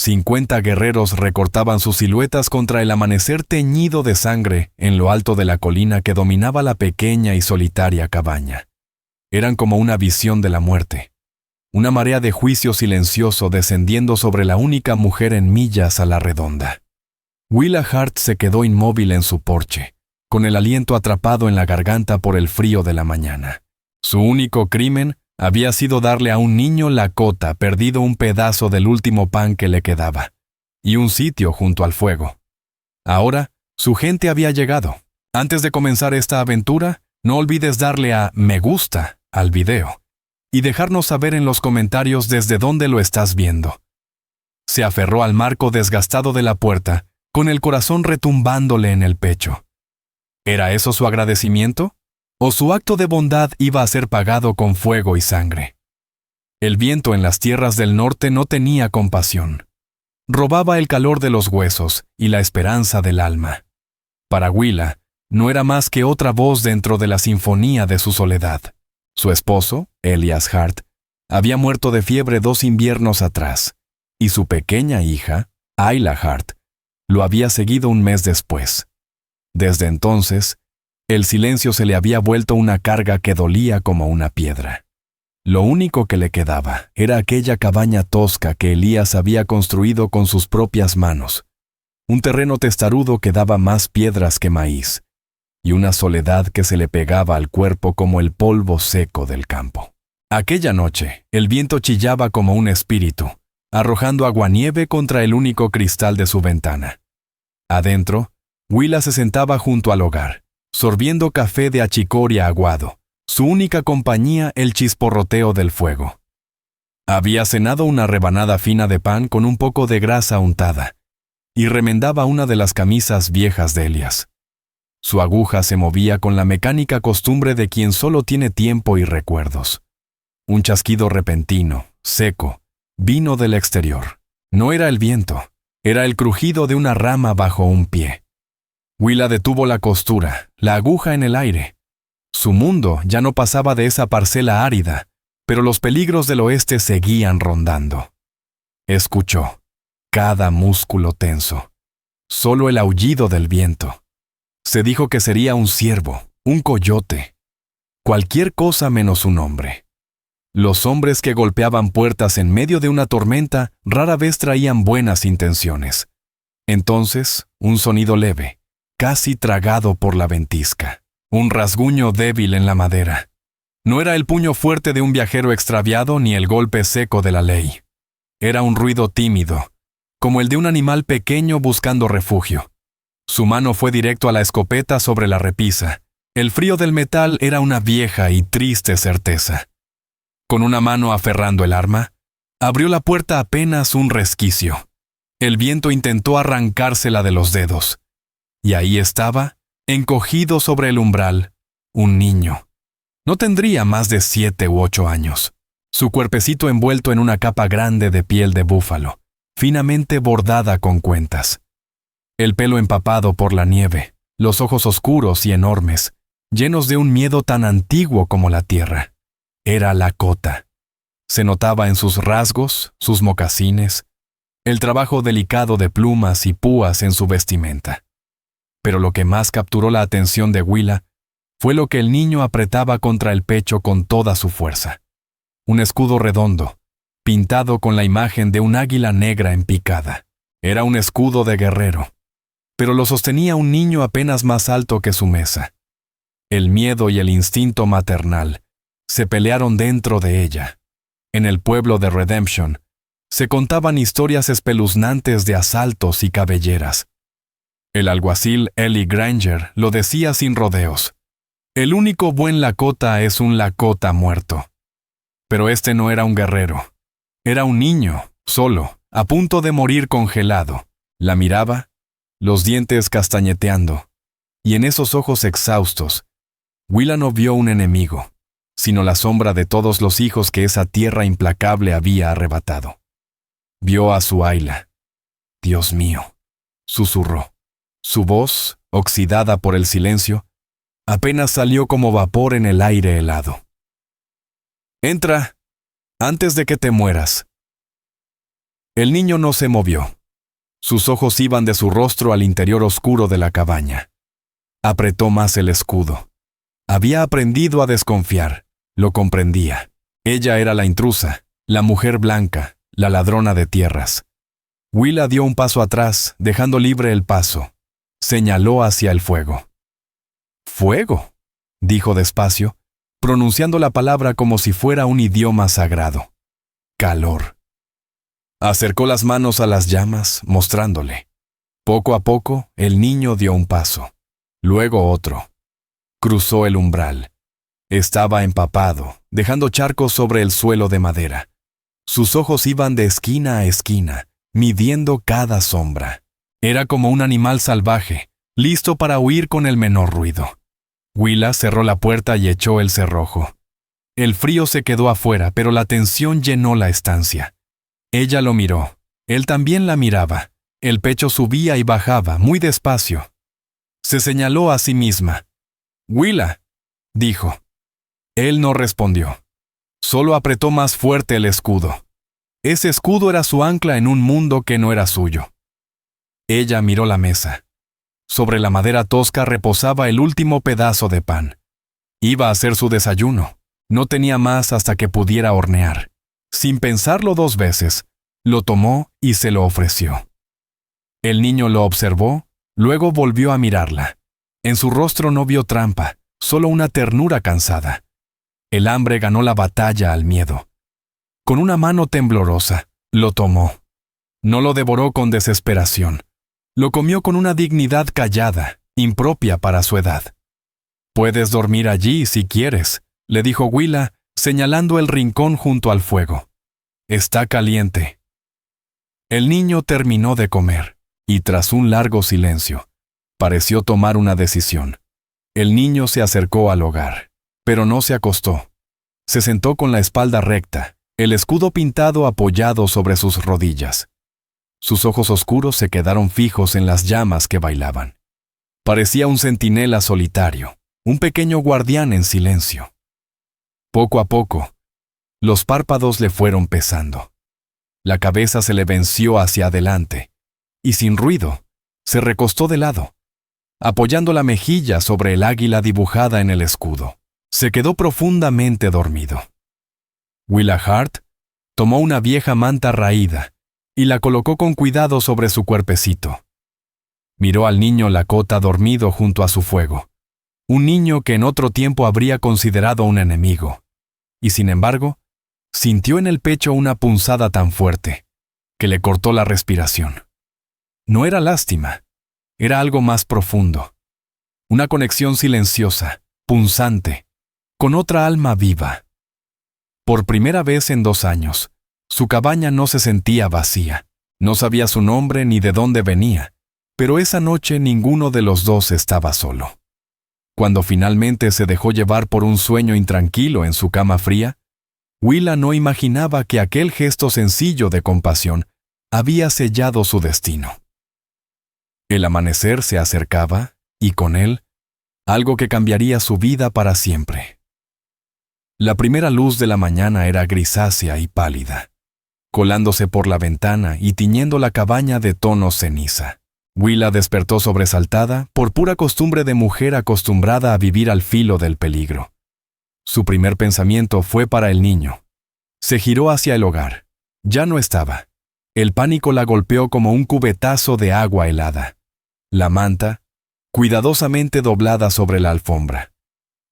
50 guerreros recortaban sus siluetas contra el amanecer teñido de sangre en lo alto de la colina que dominaba la pequeña y solitaria cabaña. Eran como una visión de la muerte, una marea de juicio silencioso descendiendo sobre la única mujer en millas a la redonda. Willa Hart se quedó inmóvil en su porche, con el aliento atrapado en la garganta por el frío de la mañana. Su único crimen había sido darle a un niño Lakota perdido un pedazo del último pan que le quedaba, y un sitio junto al fuego. Ahora, su gente había llegado. Antes de comenzar esta aventura, no olvides darle a me gusta al video y dejarnos saber en los comentarios desde dónde lo estás viendo. Se aferró al marco desgastado de la puerta, con el corazón retumbándole en el pecho. ¿Era eso su agradecimiento? ¿O su acto de bondad iba a ser pagado con fuego y sangre? El viento en las tierras del norte no tenía compasión. Robaba el calor de los huesos y la esperanza del alma. Para Willa, no era más que otra voz dentro de la sinfonía de su soledad. Su esposo, Elias Hart, había muerto de fiebre 2 inviernos atrás, y su pequeña hija, Ayla Hart, lo había seguido un mes después. Desde entonces, el silencio se le había vuelto una carga que dolía como una piedra. Lo único que le quedaba era aquella cabaña tosca que Elías había construido con sus propias manos, un terreno testarudo que daba más piedras que maíz, y una soledad que se le pegaba al cuerpo como el polvo seco del campo. Aquella noche, el viento chillaba como un espíritu, arrojando aguanieve contra el único cristal de su ventana. Adentro, Willa se sentaba junto al hogar, sorbiendo café de achicoria aguado, su única compañía el chisporroteo del fuego. Había cenado una rebanada fina de pan con un poco de grasa untada, y remendaba una de las camisas viejas de Elias. Su aguja se movía con la mecánica costumbre de quien solo tiene tiempo y recuerdos. Un chasquido repentino, seco, vino del exterior. No era el viento, era el crujido de una rama bajo un pie. Willa detuvo la costura, la aguja en el aire. Su mundo ya no pasaba de esa parcela árida, pero los peligros del oeste seguían rondando. Escuchó, cada músculo tenso, solo el aullido del viento. Se dijo que sería un ciervo, un coyote, cualquier cosa menos un hombre. Los hombres que golpeaban puertas en medio de una tormenta rara vez traían buenas intenciones. Entonces, un sonido leve, casi tragado por la ventisca, un rasguño débil en la madera. No era el puño fuerte de un viajero extraviado ni el golpe seco de la ley. Era un ruido tímido, como el de un animal pequeño buscando refugio. Su mano fue directo a la escopeta sobre la repisa. El frío del metal era una vieja y triste certeza. Con una mano aferrando el arma, abrió la puerta apenas un resquicio. El viento intentó arrancársela de los dedos. Y ahí estaba, encogido sobre el umbral, un niño. No tendría más de 7 u 8 años. Su cuerpecito envuelto en una capa grande de piel de búfalo, finamente bordada con cuentas. El pelo empapado por la nieve, los ojos oscuros y enormes, llenos de un miedo tan antiguo como la tierra. Era Lakota. Se notaba en sus rasgos, sus mocasines, el trabajo delicado de plumas y púas en su vestimenta. Pero lo que más capturó la atención de Willa fue lo que el niño apretaba contra el pecho con toda su fuerza. Un escudo redondo, pintado con la imagen de un águila negra en picada. Era un escudo de guerrero, pero lo sostenía un niño apenas más alto que su mesa. El miedo y el instinto maternal se pelearon dentro de ella. En el pueblo de Redemption se contaban historias espeluznantes de asaltos y cabelleras. El alguacil Ellie Granger lo decía sin rodeos. El único buen Lakota es un Lakota muerto. Pero este no era un guerrero. Era un niño, solo, a punto de morir congelado. La miraba, los dientes castañeteando, y en esos ojos exhaustos, Willa no vio un enemigo, sino la sombra de todos los hijos que esa tierra implacable había arrebatado. Vio a su Ayla. Dios mío, susurró. Su voz, oxidada por el silencio, apenas salió como vapor en el aire helado. Entra, antes de que te mueras. El niño no se movió. Sus ojos iban de su rostro al interior oscuro de la cabaña. Apretó más el escudo. Había aprendido a desconfiar. Lo comprendía. Ella era la intrusa, la mujer blanca, la ladrona de tierras. Willa dio un paso atrás, dejando libre el paso. Señaló hacia el fuego. «¡Fuego!», dijo despacio, pronunciando la palabra como si fuera un idioma sagrado. «Calor». Acercó las manos a las llamas, mostrándole. Poco a poco, el niño dio un paso, luego otro. Cruzó el umbral. Estaba empapado, dejando charcos sobre el suelo de madera. Sus ojos iban de esquina a esquina, midiendo cada sombra. Era como un animal salvaje, listo para huir con el menor ruido. Willa cerró la puerta y echó el cerrojo. El frío se quedó afuera, pero la tensión llenó la estancia. Ella lo miró. Él también la miraba. El pecho subía y bajaba, muy despacio. Se señaló a sí misma. «Willa», dijo. Él no respondió. Solo apretó más fuerte el escudo. Ese escudo era su ancla en un mundo que no era suyo. Ella miró la mesa. Sobre la madera tosca reposaba el último pedazo de pan. Iba a hacer su desayuno. No tenía más hasta que pudiera hornear. Sin pensarlo 2 veces, lo tomó y se lo ofreció. El niño lo observó, luego volvió a mirarla. En su rostro no vio trampa, solo una ternura cansada. El hambre ganó la batalla al miedo. Con una mano temblorosa, lo tomó. No lo devoró con desesperación. Lo comió con una dignidad callada, impropia para su edad. «Puedes dormir allí si quieres», le dijo Willa, señalando el rincón junto al fuego. «Está caliente». El niño terminó de comer, y tras un largo silencio, pareció tomar una decisión. El niño se acercó al hogar, pero no se acostó. Se sentó con la espalda recta, el escudo pintado apoyado sobre sus rodillas. Sus ojos oscuros se quedaron fijos en las llamas que bailaban. Parecía un centinela solitario, un pequeño guardián en silencio. Poco a poco, los párpados le fueron pesando. La cabeza se le venció hacia adelante, y sin ruido, se recostó de lado, apoyando la mejilla sobre el águila dibujada en el escudo. Se quedó profundamente dormido. Willa Hart tomó una vieja manta raída y la colocó con cuidado sobre su cuerpecito. Miró al niño Lakota dormido junto a su fuego, un niño que en otro tiempo habría considerado un enemigo, y sin embargo, sintió en el pecho una punzada tan fuerte que le cortó la respiración. No era lástima, era algo más profundo, una conexión silenciosa, punzante, con otra alma viva. Por primera vez en 2 años, su cabaña no se sentía vacía. No sabía su nombre ni de dónde venía, pero esa noche ninguno de los dos estaba solo. Cuando finalmente se dejó llevar por un sueño intranquilo en su cama fría, Willa no imaginaba que aquel gesto sencillo de compasión había sellado su destino. El amanecer se acercaba, y con él, algo que cambiaría su vida para siempre. La primera luz de la mañana era grisácea y pálida, colándose por la ventana y tiñendo la cabaña de tono ceniza. Willa despertó sobresaltada por pura costumbre de mujer acostumbrada a vivir al filo del peligro. Su primer pensamiento fue para el niño. Se giró hacia el hogar. Ya no estaba. El pánico la golpeó como un cubetazo de agua helada. La manta, cuidadosamente doblada sobre la alfombra.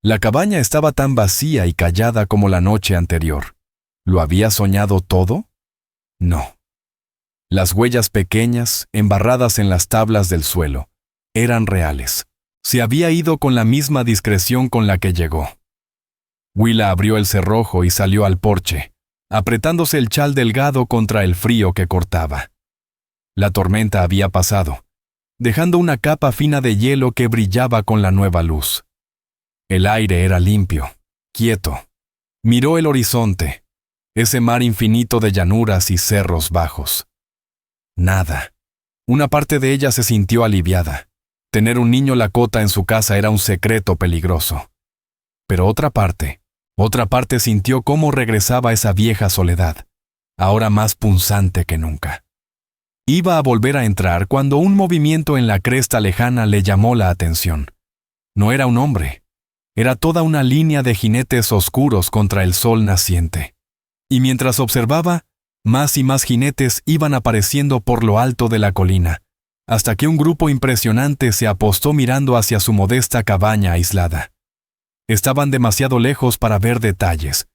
La cabaña estaba tan vacía y callada como la noche anterior. ¿Lo había soñado todo? No. Las huellas pequeñas, embarradas en las tablas del suelo, eran reales. Se había ido con la misma discreción con la que llegó. Willa abrió el cerrojo y salió al porche, apretándose el chal delgado contra el frío que cortaba. La tormenta había pasado, dejando una capa fina de hielo que brillaba con la nueva luz. El aire era limpio, quieto. Miró el horizonte, ese mar infinito de llanuras y cerros bajos. Nada. Una parte de ella se sintió aliviada. Tener un niño Lakota en su casa era un secreto peligroso. Pero otra parte sintió cómo regresaba esa vieja soledad, ahora más punzante que nunca. Iba a volver a entrar cuando un movimiento en la cresta lejana le llamó la atención. No era un hombre, era toda una línea de jinetes oscuros contra el sol naciente. Y mientras observaba, más y más jinetes iban apareciendo por lo alto de la colina, hasta que un grupo impresionante se apostó mirando hacia su modesta cabaña aislada. Estaban demasiado lejos para ver detalles,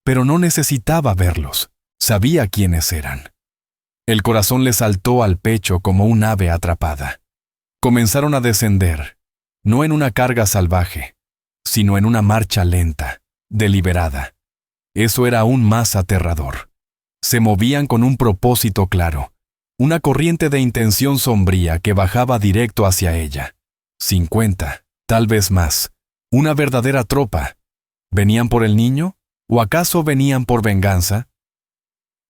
pero no necesitaba verlos. Sabía quiénes eran. El corazón le saltó al pecho como un ave atrapada. Comenzaron a descender, no en una carga salvaje, sino en una marcha lenta, deliberada. Eso era aún más aterrador. Se movían con un propósito claro, una corriente de intención sombría que bajaba directo hacia ella. 50, tal vez más. Una verdadera tropa. ¿Venían por el niño? ¿O acaso venían por venganza?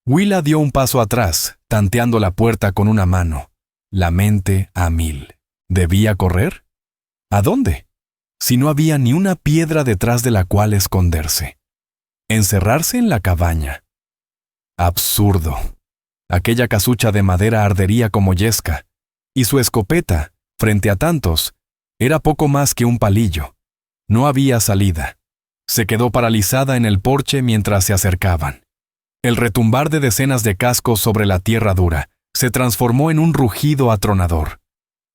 Willa dio un paso atrás, tanteando la puerta con una mano, la mente a mil. ¿Debía correr? ¿A dónde? Si no había ni una piedra detrás de la cual esconderse. ¿Encerrarse en la cabaña? Absurdo. Aquella casucha de madera ardería como yesca, y su escopeta, frente a tantos, era poco más que un palillo. No había salida. Se quedó paralizada en el porche mientras se acercaban. El retumbar de decenas de cascos sobre la tierra dura se transformó en un rugido atronador.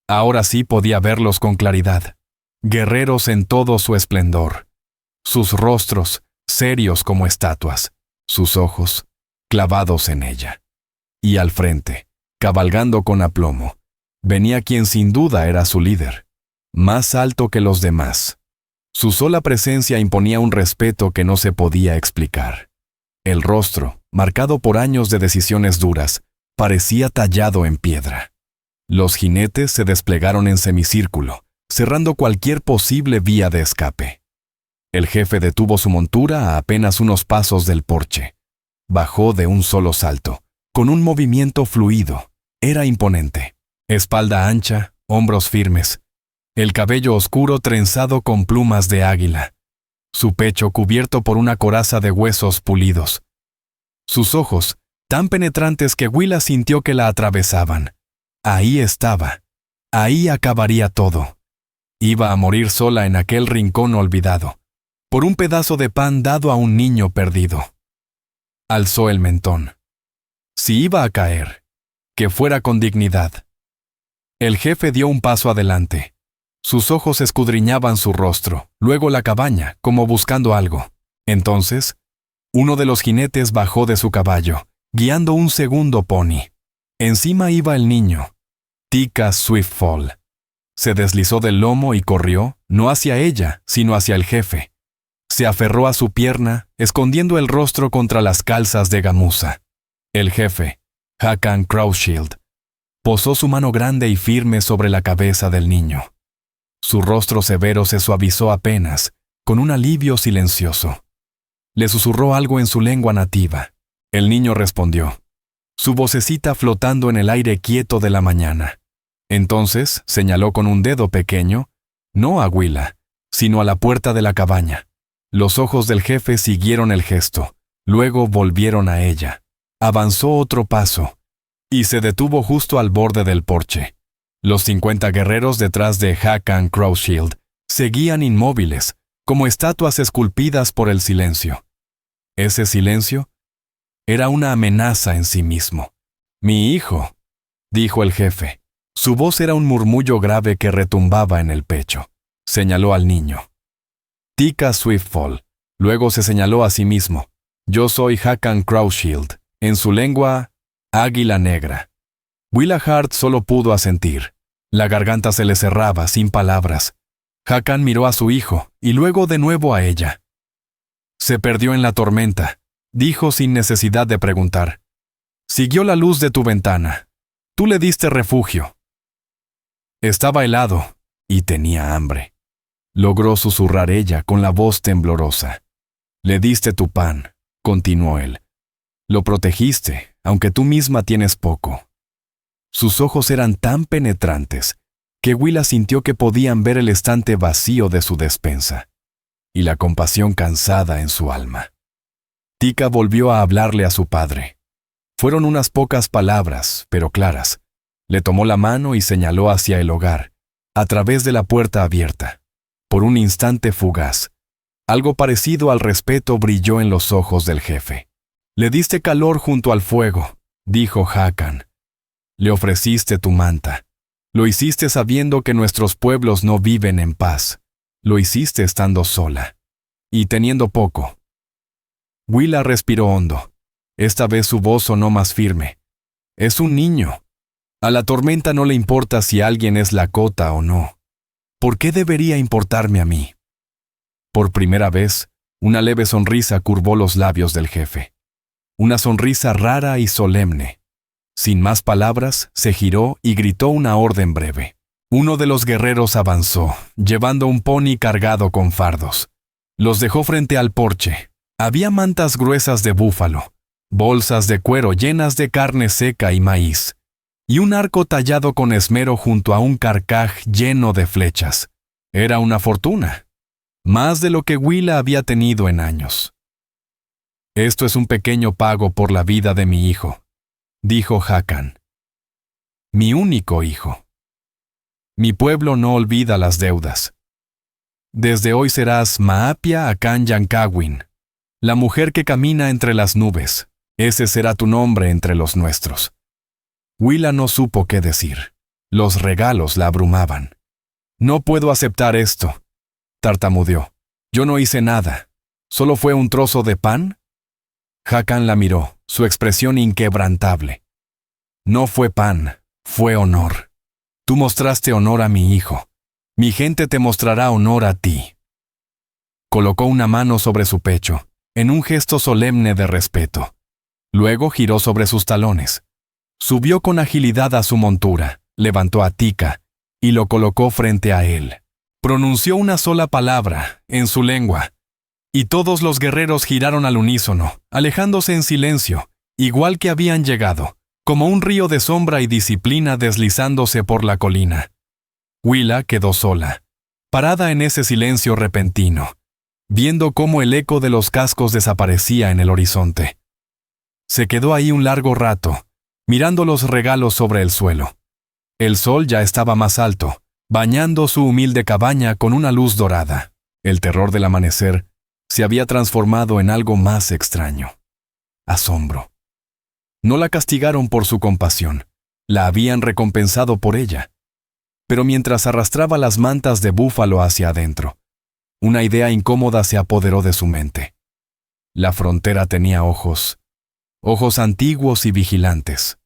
Ahora sí podía verlos con claridad. Guerreros en todo su esplendor. Sus rostros, serios como estatuas. Sus ojos, clavados en ella. Y al frente, cabalgando con aplomo, venía quien sin duda era su líder. Más alto que los demás. Su sola presencia imponía un respeto que no se podía explicar. El rostro, marcado por años de decisiones duras, parecía tallado en piedra. Los jinetes se desplegaron en semicírculo, cerrando cualquier posible vía de escape. El jefe detuvo su montura a apenas unos pasos del porche. Bajó de un solo salto, con un movimiento fluido. Era imponente. Espalda ancha, hombros firmes. El cabello oscuro trenzado con plumas de águila. Su pecho cubierto por una coraza de huesos pulidos. Sus ojos, tan penetrantes que Willa sintió que la atravesaban. Ahí estaba. Ahí acabaría todo. Iba a morir sola en aquel rincón olvidado, por un pedazo de pan dado a un niño perdido. Alzó el mentón. Si iba a caer, que fuera con dignidad. El jefe dio un paso adelante. Sus ojos escudriñaban su rostro, luego la cabaña, como buscando algo. Entonces, uno de los jinetes bajó de su caballo, guiando un segundo pony. Encima iba el niño, Tika Swiftfall. Se deslizó del lomo y corrió, no hacia ella, sino hacia el jefe. Se aferró a su pierna, escondiendo el rostro contra las calzas de gamuza. El jefe, Hakan Crowshield, posó su mano grande y firme sobre la cabeza del niño. Su rostro severo se suavizó apenas, con un alivio silencioso. Le susurró algo en su lengua nativa. El niño respondió, su vocecita flotando en el aire quieto de la mañana. Entonces señaló con un dedo pequeño, no a Willa, sino a la puerta de la cabaña. Los ojos del jefe siguieron el gesto, luego volvieron a ella. Avanzó otro paso, y se detuvo justo al borde del porche. Los 50 guerreros detrás de Hakan Crowshield seguían inmóviles, como estatuas esculpidas por el silencio. Ese silencio era una amenaza en sí mismo. «Mi hijo», dijo el jefe. Su voz era un murmullo grave que retumbaba en el pecho. Señaló al niño. Tika Swiftfall. Luego se señaló a sí mismo. «Yo soy Hakan Crowshield». En su lengua, águila negra. Willa Hart solo pudo asentir. La garganta se le cerraba, sin palabras. Hakan miró a su hijo, y luego de nuevo a ella. Se perdió en la tormenta, dijo sin necesidad de preguntar. Siguió la luz de tu ventana. Tú le diste refugio. Estaba helado, y tenía hambre. Logró susurrar ella con la voz temblorosa. Le diste tu pan, continuó él. Lo protegiste, aunque tú misma tienes poco. Sus ojos eran tan penetrantes que Willa sintió que podían ver el estante vacío de su despensa y la compasión cansada en su alma. Tika volvió a hablarle a su padre. Fueron unas pocas palabras, pero claras. Le tomó la mano y señaló hacia el hogar, a través de la puerta abierta. Por un instante fugaz, algo parecido al respeto brilló en los ojos del jefe. «Le diste calor junto al fuego», dijo Hakan. «Le ofreciste tu manta. Lo hiciste sabiendo que nuestros pueblos no viven en paz. Lo hiciste estando sola. Y teniendo poco». Willa respiró hondo. Esta vez su voz sonó más firme. «Es un niño. A la tormenta no le importa si alguien es Lakota o no. ¿Por qué debería importarme a mí?» Por primera vez, una leve sonrisa curvó los labios del jefe. Una sonrisa rara y solemne. Sin más palabras, se giró y gritó una orden breve. Uno de los guerreros avanzó, llevando un pony cargado con fardos. Los dejó frente al porche. Había mantas gruesas de búfalo, bolsas de cuero llenas de carne seca y maíz, y un arco tallado con esmero junto a un carcaj lleno de flechas. Era una fortuna, más de lo que Willa había tenido en años. «Esto es un pequeño pago por la vida de mi hijo», dijo Hakan. «Mi único hijo. Mi pueblo no olvida las deudas. Desde hoy serás Maapia Akan Yankawin, la mujer que camina entre las nubes. Ese será tu nombre entre los nuestros». Willa no supo qué decir. Los regalos la abrumaban. «No puedo aceptar esto», tartamudeó. «Yo no hice nada. ¿Solo fue un trozo de pan?» Hakan la miró, su expresión inquebrantable. «No fue pan, fue honor. Tú mostraste honor a mi hijo. Mi gente te mostrará honor a ti». Colocó una mano sobre su pecho, en un gesto solemne de respeto. Luego giró sobre sus talones. Subió con agilidad a su montura, levantó a Tika y lo colocó frente a él. Pronunció una sola palabra, en su lengua, y todos los guerreros giraron al unísono, alejándose en silencio, igual que habían llegado, como un río de sombra y disciplina deslizándose por la colina. Willa quedó sola, parada en ese silencio repentino, viendo cómo el eco de los cascos desaparecía en el horizonte. Se quedó ahí un largo rato, mirando los regalos sobre el suelo. El sol ya estaba más alto, bañando su humilde cabaña con una luz dorada. El terror del amanecer se había transformado en algo más extraño. Asombro. No la castigaron por su compasión, la habían recompensado por ella. Pero mientras arrastraba las mantas de búfalo hacia adentro, una idea incómoda se apoderó de su mente. La frontera tenía ojos antiguos y vigilantes.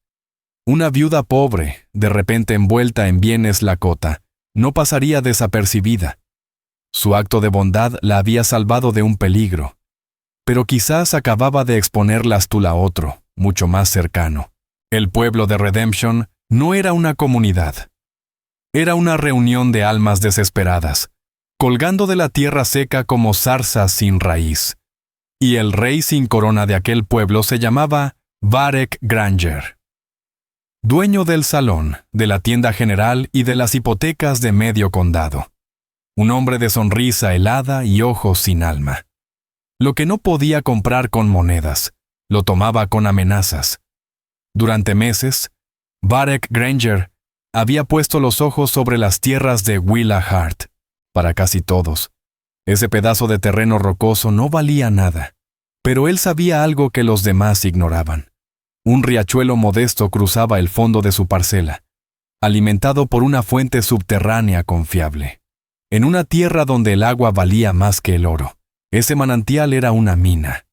Una viuda pobre, de repente envuelta en bienes Lakota, no pasaría desapercibida. Su acto de bondad la había salvado de un peligro, pero quizás acababa de exponerla a otro, mucho más cercano. El pueblo de Redemption no era una comunidad. Era una reunión de almas desesperadas, colgando de la tierra seca como zarzas sin raíz. Y el rey sin corona de aquel pueblo se llamaba Varek Granger. Dueño del salón, de la tienda general y de las hipotecas de medio condado. Un hombre de sonrisa helada y ojos sin alma. Lo que no podía comprar con monedas, lo tomaba con amenazas. Durante meses, Varek Granger había puesto los ojos sobre las tierras de Willa Hart. Para casi todos, ese pedazo de terreno rocoso no valía nada, pero él sabía algo que los demás ignoraban. Un riachuelo modesto cruzaba el fondo de su parcela, alimentado por una fuente subterránea confiable. En una tierra donde el agua valía más que el oro, ese manantial era una mina.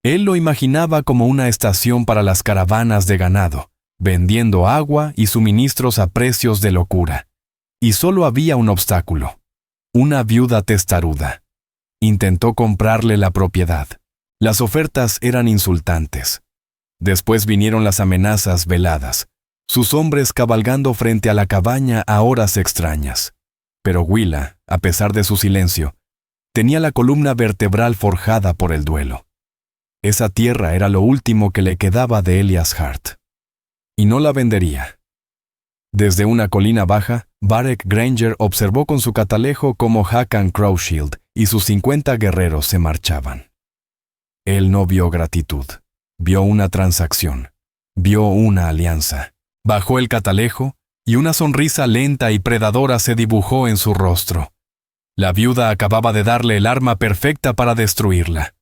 Él lo imaginaba como una estación para las caravanas de ganado, vendiendo agua y suministros a precios de locura. Y solo había un obstáculo: una viuda testaruda. Intentó comprarle la propiedad. Las ofertas eran insultantes. Después vinieron las amenazas veladas, sus hombres cabalgando frente a la cabaña a horas extrañas. Pero Willa, a pesar de su silencio, tenía la columna vertebral forjada por el duelo. Esa tierra era lo último que le quedaba de Elias Hart. Y no la vendería. Desde una colina baja, Varek Granger observó con su catalejo cómo Hakan Crowshield y sus 50 guerreros se marchaban. Él no vio gratitud, vio una transacción. Vio una alianza. Bajó el catalejo y una sonrisa lenta y predadora se dibujó en su rostro. La viuda acababa de darle el arma perfecta para destruirla.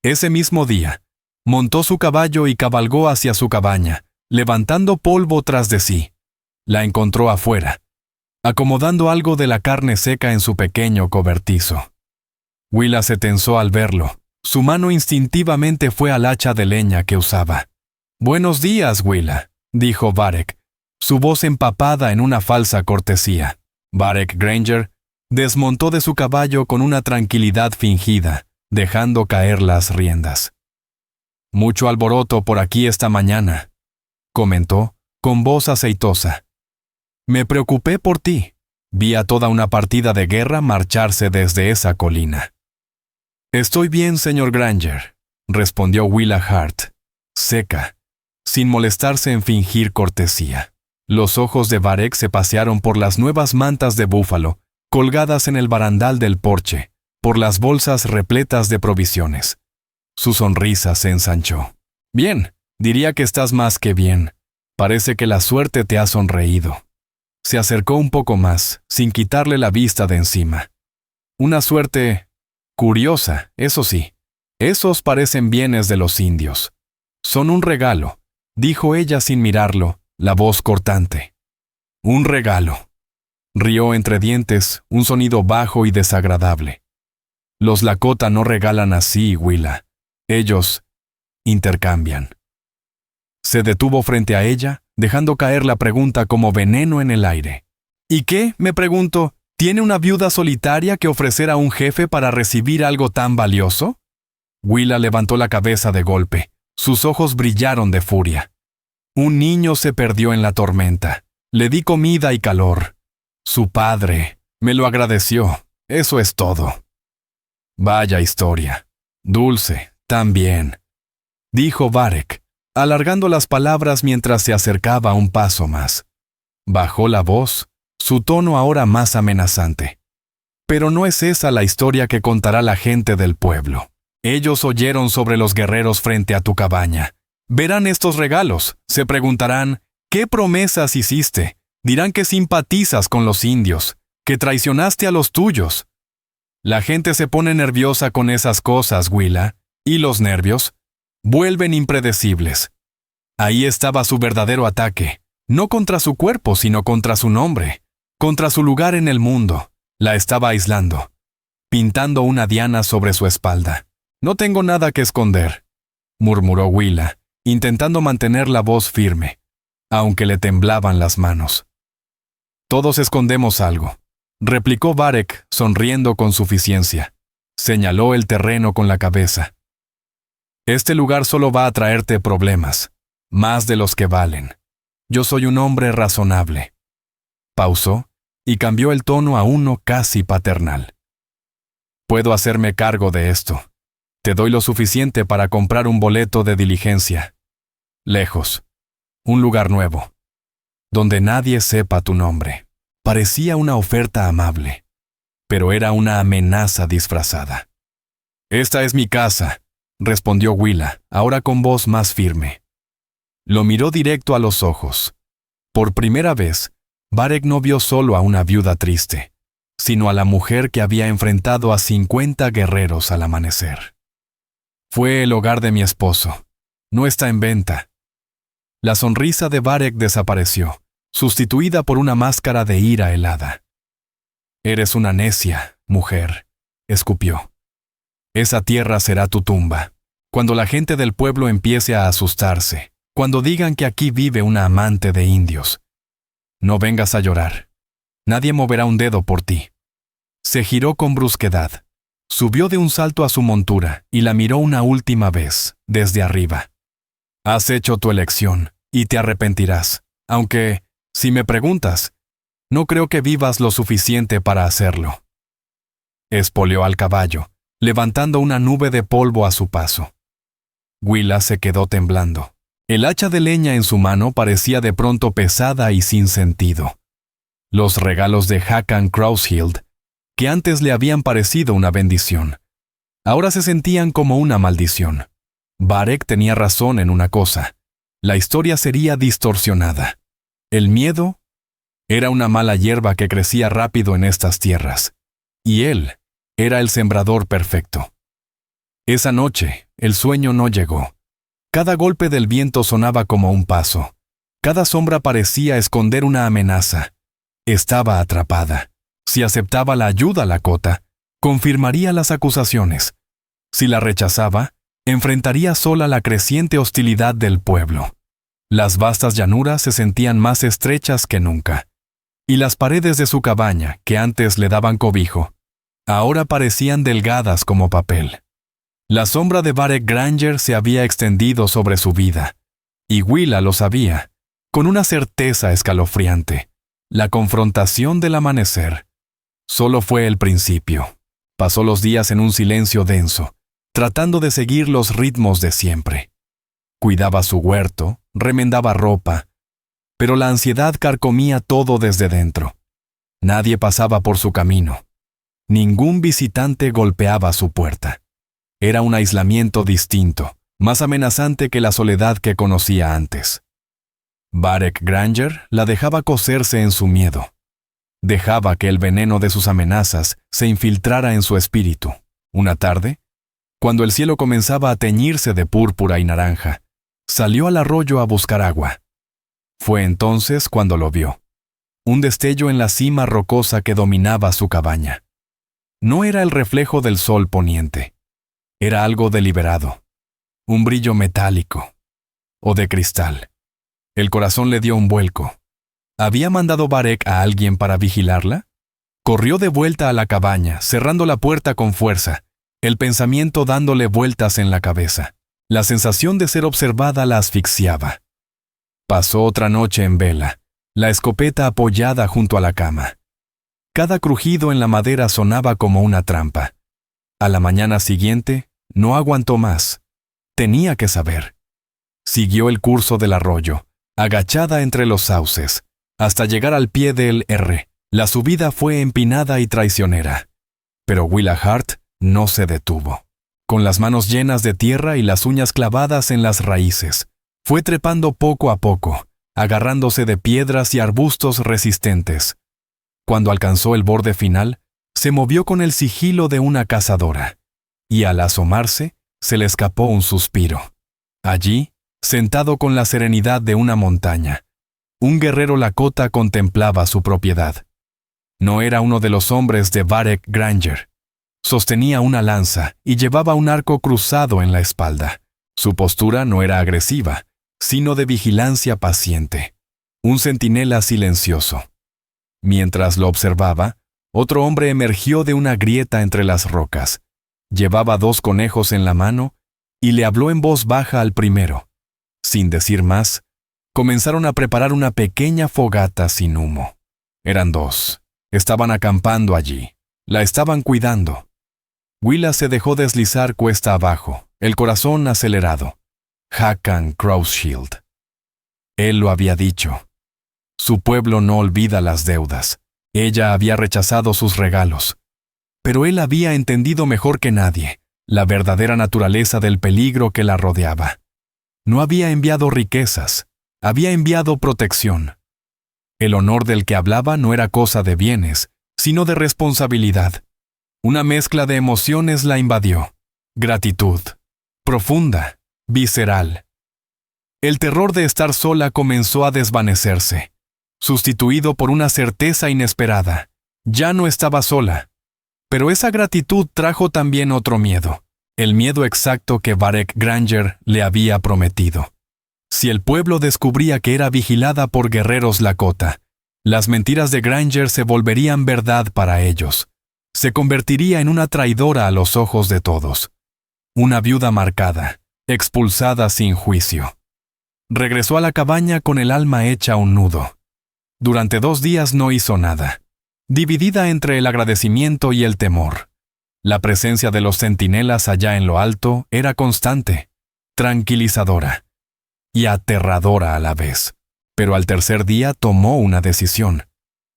Ese mismo día, montó su caballo y cabalgó hacia su cabaña, levantando polvo tras de sí. La encontró afuera, acomodando algo de la carne seca en su pequeño cobertizo. Willa se tensó al verlo. Su mano instintivamente fue al hacha de leña que usaba. «Buenos días, Willa», dijo Varek, su voz empapada en una falsa cortesía. Varek Granger desmontó de su caballo con una tranquilidad fingida, dejando caer las riendas. «Mucho alboroto por aquí esta mañana», comentó, con voz aceitosa. «Me preocupé por ti. Vi a toda una partida de guerra marcharse desde esa colina». «Estoy bien, señor Granger», respondió Willa Hart, seca, sin molestarse en fingir cortesía. Los ojos de Varek se pasearon por las nuevas mantas de búfalo, colgadas en el barandal del porche, por las bolsas repletas de provisiones. Su sonrisa se ensanchó. «Bien, diría que estás más que bien. Parece que la suerte te ha sonreído». Se acercó un poco más, sin quitarle la vista de encima. «Una suerte curiosa, eso sí. Esos parecen bienes de los indios. Son un regalo», dijo ella sin mirarlo, la voz cortante. «Un regalo». Rió entre dientes, un sonido bajo y desagradable. «Los Lakota no regalan así, Willa. Ellos intercambian». Se detuvo frente a ella, dejando caer la pregunta como veneno en el aire. «¿Y qué?», me pregunto, ¿tiene una viuda solitaria que ofrecer a un jefe para recibir algo tan valioso? Willa levantó la cabeza de golpe. Sus ojos brillaron de furia. «Un niño se perdió en la tormenta. Le di comida y calor. Su padre me lo agradeció. Eso es todo». «Vaya historia. Dulce, también», dijo Varek, alargando las palabras mientras se acercaba un paso más. Bajó la voz, su tono ahora más amenazante. «Pero no es esa la historia que contará la gente del pueblo. Ellos oyeron sobre los guerreros frente a tu cabaña. Verán estos regalos, se preguntarán, ¿qué promesas hiciste? Dirán que simpatizas con los indios, que traicionaste a los tuyos». La gente se pone nerviosa con esas cosas, Willa, y los nervios vuelven impredecibles. Ahí estaba su verdadero ataque, no contra su cuerpo, sino contra su nombre, contra su lugar en el mundo. La estaba aislando, pintando una diana sobre su espalda. «No tengo nada que esconder», murmuró Willa, intentando mantener la voz firme, aunque le temblaban las manos. «Todos escondemos algo», replicó Varek, sonriendo con suficiencia. Señaló el terreno con la cabeza. «Este lugar solo va a traerte problemas, más de los que valen. Yo soy un hombre razonable». Pausó y cambió el tono a uno casi paternal. «Puedo hacerme cargo de esto. Te doy lo suficiente para comprar un boleto de diligencia. Lejos. Un lugar nuevo. Donde nadie sepa tu nombre». Parecía una oferta amable, pero era una amenaza disfrazada. «Esta es mi casa», respondió Willa, ahora con voz más firme. Lo miró directo a los ojos. Por primera vez, Varek no vio solo a una viuda triste, sino a la mujer que había enfrentado a 50 guerreros al amanecer. «Fue el hogar de mi esposo. No está en venta». La sonrisa de Varek desapareció, sustituida por una máscara de ira helada. «Eres una necia, mujer», escupió. «Esa tierra será tu tumba. Cuando la gente del pueblo empiece a asustarse, cuando digan que aquí vive una amante de indios. No vengas a llorar. Nadie moverá un dedo por ti». Se giró con brusquedad. Subió de un salto a su montura y la miró una última vez, desde arriba. «Has hecho tu elección, y te arrepentirás, aunque, si me preguntas, no creo que vivas lo suficiente para hacerlo». Espoleó al caballo, levantando una nube de polvo a su paso. Willa se quedó temblando. El hacha de leña en su mano parecía de pronto pesada y sin sentido. Los regalos de Hakon Kraushild, que antes le habían parecido una bendición, ahora se sentían como una maldición. Varek tenía razón en una cosa. la historia sería distorsionada. El miedo era una mala hierba que crecía rápido en estas tierras, y él era el sembrador perfecto. Esa noche, el sueño no llegó. Cada golpe del viento sonaba como un paso. Cada sombra parecía esconder una amenaza. Estaba atrapada. Si aceptaba la ayuda Lakota, confirmaría las acusaciones. Si la rechazaba, enfrentaría sola la creciente hostilidad del pueblo. Las vastas llanuras se sentían más estrechas que nunca, y las paredes de su cabaña, que antes le daban cobijo, ahora parecían delgadas como papel. La sombra de Varek Granger se había extendido sobre su vida, y Willa lo sabía, con una certeza escalofriante. La confrontación del amanecer solo fue el principio. Pasó los días en un silencio denso, tratando de seguir los ritmos de siempre. Cuidaba su huerto, remendaba ropa, pero la ansiedad carcomía todo desde dentro. Nadie pasaba por su camino. Ningún visitante golpeaba su puerta. Era un aislamiento distinto, más amenazante que la soledad que conocía antes. Varek Granger la dejaba cocerse en su miedo. Dejaba que el veneno de sus amenazas se infiltrara en su espíritu. Una tarde, cuando el cielo comenzaba a teñirse de púrpura y naranja, salió al arroyo a buscar agua. Fue entonces cuando lo vio. Un destello en la cima rocosa que dominaba su cabaña. No era el reflejo del sol poniente. Era algo deliberado. Un brillo metálico. O de cristal. El corazón le dio un vuelco. ¿Había mandado Varek a alguien para vigilarla? Corrió de vuelta a la cabaña, cerrando la puerta con fuerza, el pensamiento dándole vueltas en la cabeza. La sensación de ser observada la asfixiaba. Pasó otra noche en vela, la escopeta apoyada junto a la cama. Cada crujido en la madera sonaba como una trampa. A la mañana siguiente, no aguantó más. Tenía que saber. Siguió el curso del arroyo, agachada entre los sauces, hasta llegar al pie del R. La subida fue empinada y traicionera. Pero Willa Hart no se detuvo. Con las manos llenas de tierra y las uñas clavadas en las raíces, fue trepando poco a poco, agarrándose de piedras y arbustos resistentes. Cuando alcanzó el borde final, se movió con el sigilo de una cazadora, y al asomarse, se le escapó un suspiro. Allí, sentado con la serenidad de una montaña, un guerrero Lakota contemplaba su propiedad. No era uno de los hombres de Varek Granger. Sostenía una lanza y llevaba un arco cruzado en la espalda. Su postura no era agresiva, sino de vigilancia paciente. Un centinela silencioso. Mientras lo observaba, otro hombre emergió de una grieta entre las rocas. Llevaba 2 conejos en la mano y le habló en voz baja al primero. Sin decir más, comenzaron a preparar una pequeña fogata sin humo. Eran 2. Estaban acampando allí. La estaban cuidando. Willa se dejó deslizar cuesta abajo, el corazón acelerado. Hakan Crowshield. Él lo había dicho. Su pueblo no olvida las deudas. Ella había rechazado sus regalos. Pero él había entendido mejor que nadie la verdadera naturaleza del peligro que la rodeaba. No había enviado riquezas, había enviado protección. El honor del que hablaba no era cosa de bienes, sino de responsabilidad. Una mezcla de emociones la invadió. Gratitud. Profunda, visceral. El terror de estar sola comenzó a desvanecerse, sustituido por una certeza inesperada. Ya no estaba sola. Pero esa gratitud trajo también otro miedo, el miedo exacto que Varek Granger le había prometido. Si el pueblo descubría que era vigilada por guerreros Lakota, las mentiras de Granger se volverían verdad para ellos. Se convertiría en una traidora a los ojos de todos. Una viuda marcada, expulsada sin juicio. Regresó a la cabaña con el alma hecha un nudo. Durante 2 días no hizo nada, dividida entre el agradecimiento y el temor. La presencia de los centinelas allá en lo alto era constante, tranquilizadora y aterradora a la vez. Pero al tercer día tomó una decisión.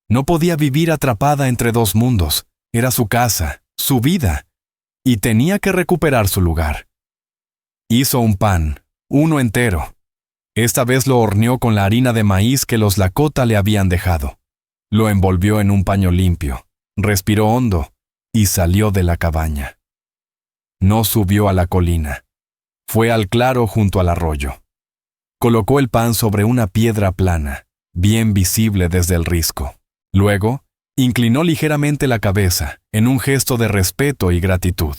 No podía vivir atrapada entre 2 mundos. Era su casa, su vida, y tenía que recuperar su lugar. Hizo un pan, uno entero. Esta vez lo horneó con la harina de maíz que los Lakota le habían dejado. Lo envolvió en un paño limpio, respiró hondo y salió de la cabaña. No subió a la colina. Fue al claro junto al arroyo. Colocó el pan sobre una piedra plana, bien visible desde el risco. Luego, inclinó ligeramente la cabeza, en un gesto de respeto y gratitud,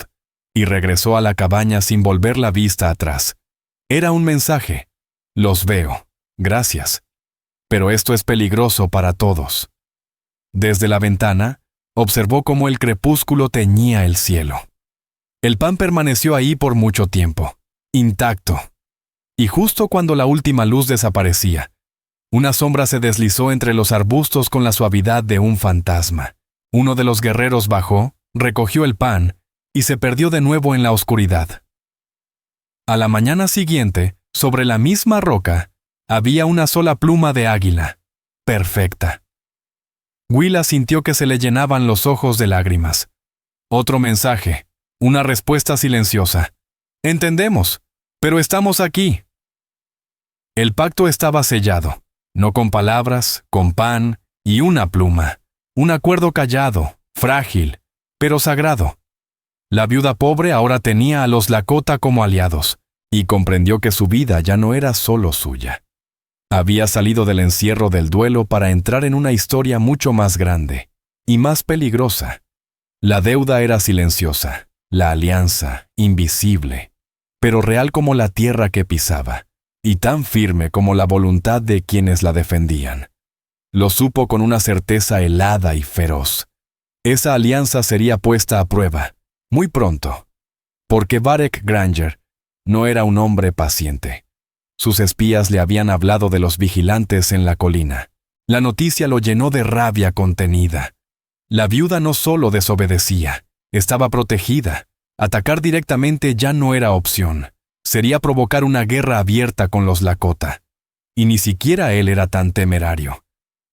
y regresó a la cabaña sin volver la vista atrás. Era un mensaje. Los veo. Gracias. Pero esto es peligroso para todos. Desde la ventana, observó cómo el crepúsculo teñía el cielo. El pan permaneció ahí por mucho tiempo, intacto. Y justo cuando la última luz desaparecía, una sombra se deslizó entre los arbustos con la suavidad de un fantasma. Uno de los guerreros bajó, recogió el pan y se perdió de nuevo en la oscuridad. A la mañana siguiente, sobre la misma roca, había una sola pluma de águila, perfecta. Willa sintió que se le llenaban los ojos de lágrimas. Otro mensaje, una respuesta silenciosa. Entendemos, pero estamos aquí. El pacto estaba sellado, no con palabras, con pan y una pluma. Un acuerdo callado, frágil, pero sagrado. La viuda pobre ahora tenía a los Lakota como aliados, y comprendió que su vida ya no era solo suya. Había salido del encierro del duelo para entrar en una historia mucho más grande y más peligrosa. La deuda era silenciosa, la alianza invisible, pero real como la tierra que pisaba, y tan firme como la voluntad de quienes la defendían. Lo supo con una certeza helada y feroz. Esa alianza sería puesta a prueba, muy pronto, porque Varek Granger no era un hombre paciente. Sus espías le habían hablado de los vigilantes en la colina. La noticia lo llenó de rabia contenida. La viuda no solo desobedecía, estaba protegida. Atacar directamente ya no era opción. Sería provocar una guerra abierta con los Lakota. Y ni siquiera él era tan temerario.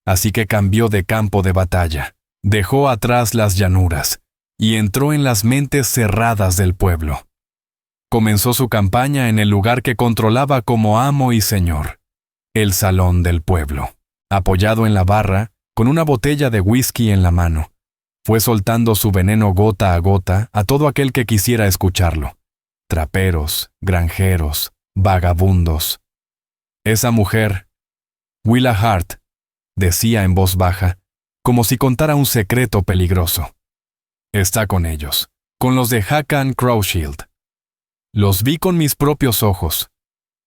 Así que cambió de campo de batalla, dejó atrás las llanuras y entró en las mentes cerradas del pueblo. Comenzó su campaña en el lugar que controlaba como amo y señor, el salón del pueblo. Apoyado en la barra, con una botella de whisky en la mano, fue soltando su veneno gota a gota a todo aquel que quisiera escucharlo. Traperos, granjeros, vagabundos. Esa mujer, Willa Hart, decía en voz baja, como si contara un secreto peligroso. Está con ellos, con los de Hakan Crowshield. Los vi con mis propios ojos.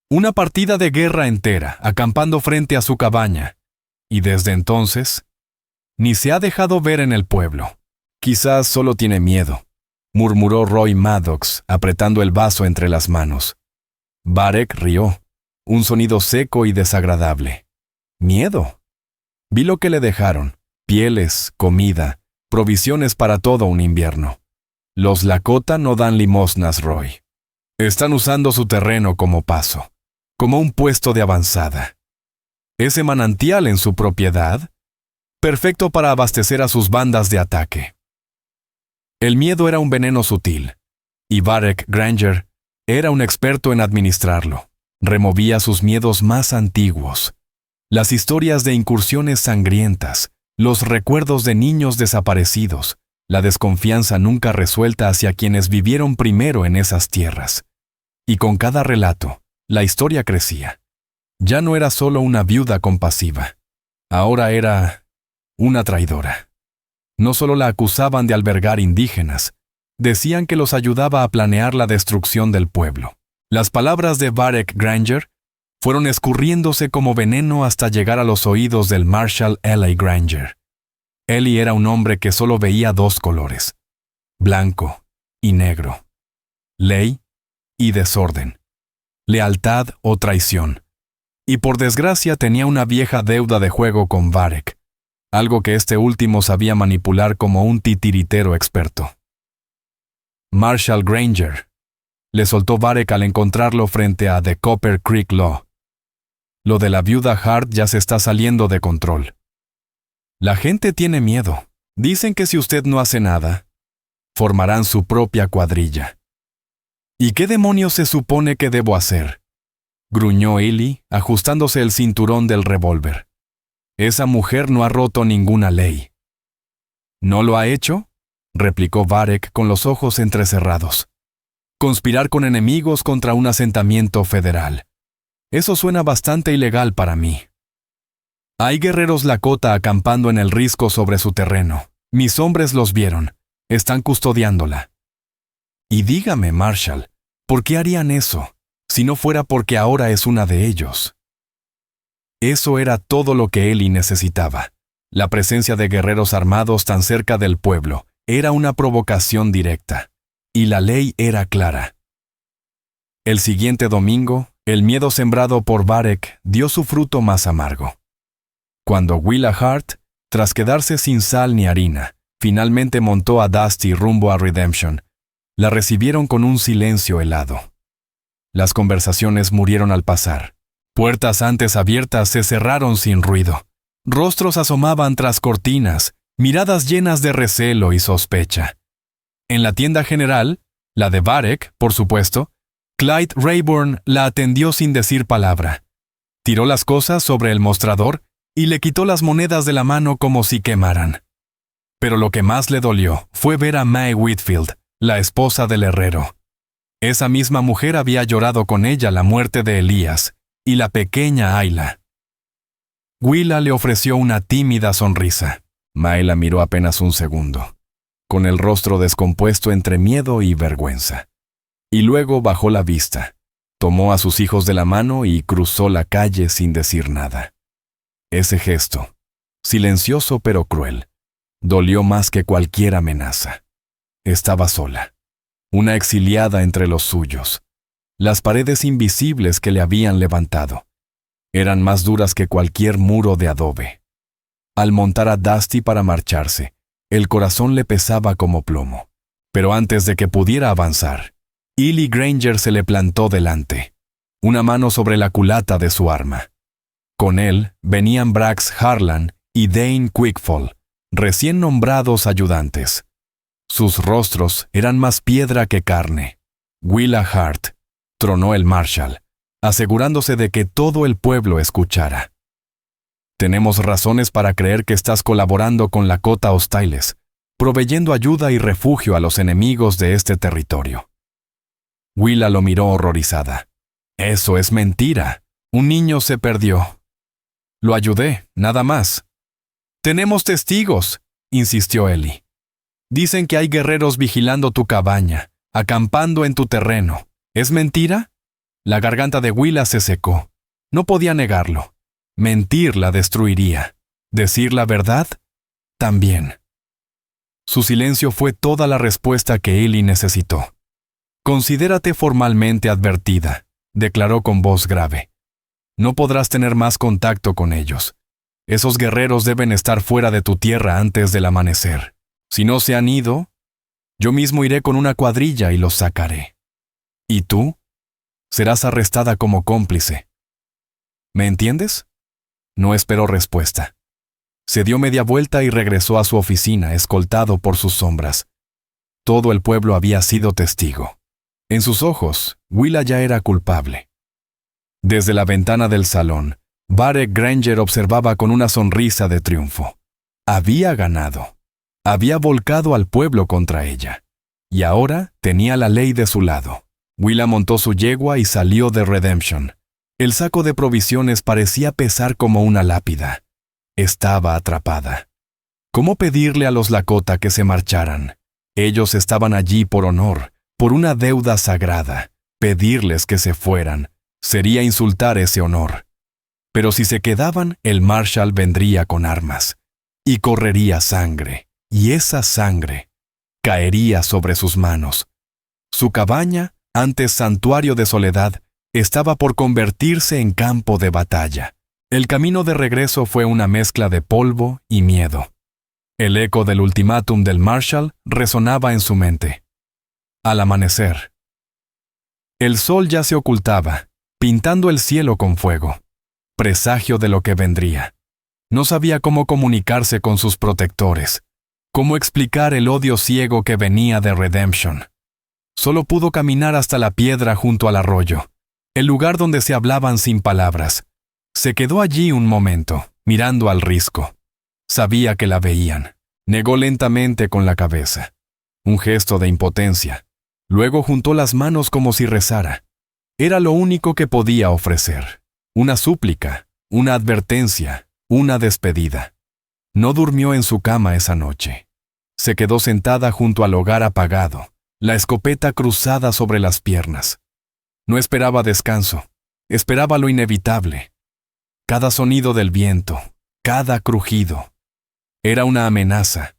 Una partida de guerra entera, acampando frente a su cabaña. Y desde entonces, ni se ha dejado ver en el pueblo. Quizás solo tiene miedo, murmuró Roy Maddox, apretando el vaso entre las manos. Varek rió, un sonido seco y desagradable. ¿Miedo? Vi lo que le dejaron, pieles, comida, provisiones para todo un invierno. Los Lakota no dan limosnas, Roy. Están usando su terreno como paso, como un puesto de avanzada. Ese manantial en su propiedad, perfecto para abastecer a sus bandas de ataque. El miedo era un veneno sutil, y Varek Granger era un experto en administrarlo. Removía sus miedos más antiguos, las historias de incursiones sangrientas, los recuerdos de niños desaparecidos, la desconfianza nunca resuelta hacia quienes vivieron primero en esas tierras. Y con cada relato, la historia crecía. Ya no era solo una viuda compasiva, ahora era una traidora. No solo la acusaban de albergar indígenas, decían que los ayudaba a planear la destrucción del pueblo. Las palabras de Varek Granger fueron escurriéndose como veneno hasta llegar a los oídos del Marshal Eli Granger. Eli era un hombre que solo veía dos colores, blanco y negro, ley y desorden, lealtad o traición. Y por desgracia tenía una vieja deuda de juego con Varek, algo que este último sabía manipular como un titiritero experto. Marshal Granger, le soltó Varek al encontrarlo frente a The Copper Creek Law. Lo de la viuda Hart ya se está saliendo de control. La gente tiene miedo. Dicen que si usted no hace nada, formarán su propia cuadrilla. ¿Y qué demonios se supone que debo hacer? gruñó Ellie, ajustándose el cinturón del revólver. Esa mujer no ha roto ninguna ley. ¿No lo ha hecho?, replicó Varek con los ojos entrecerrados. Conspirar con enemigos contra un asentamiento federal. Eso suena bastante ilegal para mí. Hay guerreros Lakota acampando en el risco sobre su terreno. Mis hombres los vieron. Están custodiándola. Y dígame, Marshall, ¿por qué harían eso, si no fuera porque ahora es una de ellos? Eso era todo lo que Ellie necesitaba. La presencia de guerreros armados tan cerca del pueblo era una provocación directa, y la ley era clara. El siguiente domingo, el miedo sembrado por Varek dio su fruto más amargo. Cuando Willa Hart, tras quedarse sin sal ni harina, finalmente montó a Dusty rumbo a Redemption, la recibieron con un silencio helado. Las conversaciones murieron al pasar. Puertas antes abiertas se cerraron sin ruido. Rostros asomaban tras cortinas, miradas llenas de recelo y sospecha. En la tienda general, la de Varek, por supuesto, Clyde Rayburn la atendió sin decir palabra. Tiró las cosas sobre el mostrador y le quitó las monedas de la mano como si quemaran. Pero lo que más le dolió fue ver a Mae Whitfield, la esposa del herrero. Esa misma mujer había llorado con ella la muerte de Elías y la pequeña Ayla. Willa le ofreció una tímida sonrisa. Mae la miró apenas un segundo, con el rostro descompuesto entre miedo y vergüenza. Y luego bajó la vista, tomó a sus hijos de la mano y cruzó la calle sin decir nada. Ese gesto, silencioso pero cruel, dolió más que cualquier amenaza. Estaba sola, una exiliada entre los suyos. Las paredes invisibles que le habían levantado eran más duras que cualquier muro de adobe. Al montar a Dusty para marcharse, el corazón le pesaba como plomo. Pero antes de que pudiera avanzar, Ellie Granger se le plantó delante, una mano sobre la culata de su arma. Con él venían Brax Harlan y Dane Quickfall, recién nombrados ayudantes. Sus rostros eran más piedra que carne. Willa Hart, tronó el Marshal, asegurándose de que todo el pueblo escuchara. Tenemos razones para creer que estás colaborando con Lakota hostiles, proveyendo ayuda y refugio a los enemigos de este territorio. Willa lo miró horrorizada. Eso es mentira. Un niño se perdió. Lo ayudé, nada más. Tenemos testigos, insistió Ellie. Dicen que hay guerreros vigilando tu cabaña, acampando en tu terreno. ¿Es mentira? La garganta de Willa se secó. No podía negarlo. Mentir la destruiría. ¿Decir la verdad? También. Su silencio fue toda la respuesta que Ellie necesitó. Considérate formalmente advertida, declaró con voz grave. No podrás tener más contacto con ellos. Esos guerreros deben estar fuera de tu tierra antes del amanecer. Si no se han ido, yo mismo iré con una cuadrilla y los sacaré. ¿Y tú? Serás arrestada como cómplice. ¿Me entiendes? No esperó respuesta. Se dio media vuelta y regresó a su oficina, escoltado por sus sombras. Todo el pueblo había sido testigo. En sus ojos, Willa ya era culpable. Desde la ventana del salón, Varek Granger observaba con una sonrisa de triunfo. Había ganado. Había volcado al pueblo contra ella. Y ahora tenía la ley de su lado. Willa montó su yegua y salió de Redemption. El saco de provisiones parecía pesar como una lápida. Estaba atrapada. ¿Cómo pedirle a los Lakota que se marcharan? Ellos estaban allí por honor, por una deuda sagrada. Pedirles que se fueran sería insultar ese honor. Pero si se quedaban, el Marshal vendría con armas. Y correría sangre. Y esa sangre caería sobre sus manos. Su cabaña, antes santuario de soledad, estaba por convertirse en campo de batalla. El camino de regreso fue una mezcla de polvo y miedo. El eco del ultimátum del Marshal resonaba en su mente. Al amanecer. El sol ya se ocultaba, pintando el cielo con fuego. Presagio de lo que vendría. No sabía cómo comunicarse con sus protectores, cómo explicar el odio ciego que venía de Redemption. Solo pudo caminar hasta la piedra junto al arroyo, el lugar donde se hablaban sin palabras. Se quedó allí un momento, mirando al risco. Sabía que la veían. Negó lentamente con la cabeza. Un gesto de impotencia. Luego juntó las manos como si rezara. Era lo único que podía ofrecer. Una súplica, una advertencia, una despedida. No durmió en su cama esa noche. Se quedó sentada junto al hogar apagado, la escopeta cruzada sobre las piernas. No esperaba descanso, esperaba lo inevitable. Cada sonido del viento, cada crujido. Era una amenaza.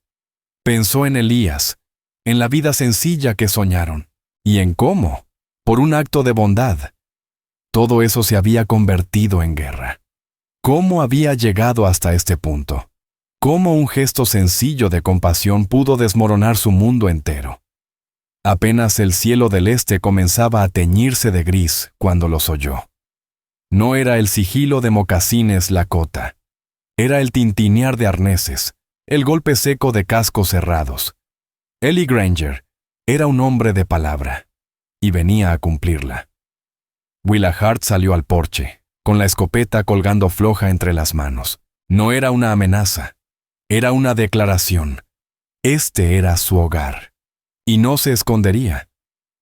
Pensó en Elías, en la vida sencilla que soñaron, y en cómo, por un acto de bondad, todo eso se había convertido en guerra. ¿Cómo había llegado hasta este punto? ¿Cómo un gesto sencillo de compasión pudo desmoronar su mundo entero? Apenas el cielo del este comenzaba a teñirse de gris cuando los oyó. No era el sigilo de mocasines Lakota. Era el tintinear de arneses, el golpe seco de cascos cerrados. Ellie Granger era un hombre de palabra, y venía a cumplirla. Willahart salió al porche, con la escopeta colgando floja entre las manos. No era una amenaza, era una declaración. Este era su hogar. Y no se escondería.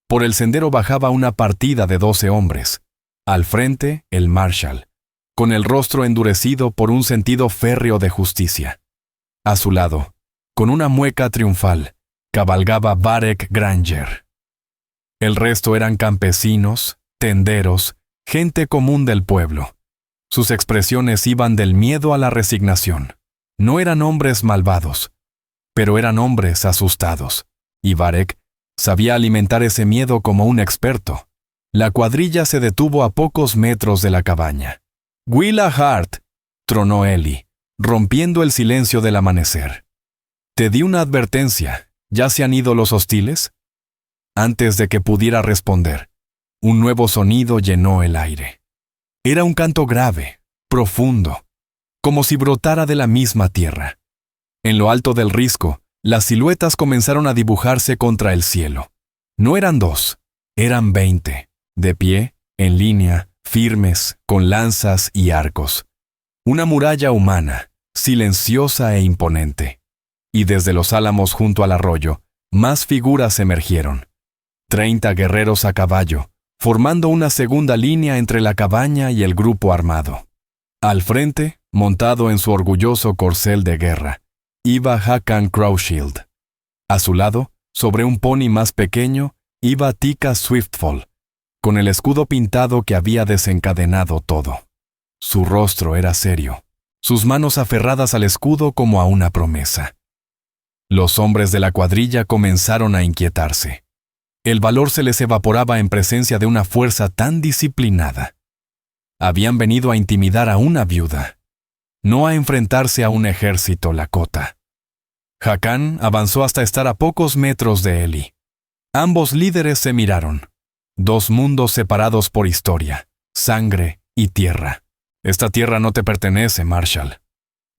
Por el sendero bajaba una partida de 12 hombres. Al frente, el Marshal, con el rostro endurecido por un sentido férreo de justicia. A su lado, con una mueca triunfal, cabalgaba Varek Granger. El resto eran campesinos, tenderos, gente común del pueblo. Sus expresiones iban del miedo a la resignación. No eran hombres malvados, pero eran hombres asustados. Y Varek sabía alimentar ese miedo como un experto. La cuadrilla se detuvo a pocos metros de la cabaña. «Willahart», tronó Ellie, rompiendo el silencio del amanecer. «Te di una advertencia. ¿Ya se han ido los hostiles?» Antes de que pudiera responder, un nuevo sonido llenó el aire. Era un canto grave, profundo, como si brotara de la misma tierra. En lo alto del risco, las siluetas comenzaron a dibujarse contra el cielo. No eran 2, eran 20, de pie, en línea, firmes, con lanzas y arcos. Una muralla humana, silenciosa e imponente. Y desde los álamos junto al arroyo, más figuras emergieron. 30 guerreros a caballo, formando una segunda línea entre la cabaña y el grupo armado. Al frente, montado en su orgulloso corcel de guerra, iba Hakan Crowshield. A su lado, sobre un pony más pequeño, iba Tika Swiftfall, con el escudo pintado que había desencadenado todo. Su rostro era serio, sus manos aferradas al escudo como a una promesa. Los hombres de la cuadrilla comenzaron a inquietarse. El valor se les evaporaba en presencia de una fuerza tan disciplinada. Habían venido a intimidar a una viuda, no a enfrentarse a un ejército Lakota. Hakan avanzó hasta estar a pocos metros de Ellie. Ambos líderes se miraron. 2 mundos separados por historia, sangre y tierra. «Esta tierra no te pertenece, Marshal»,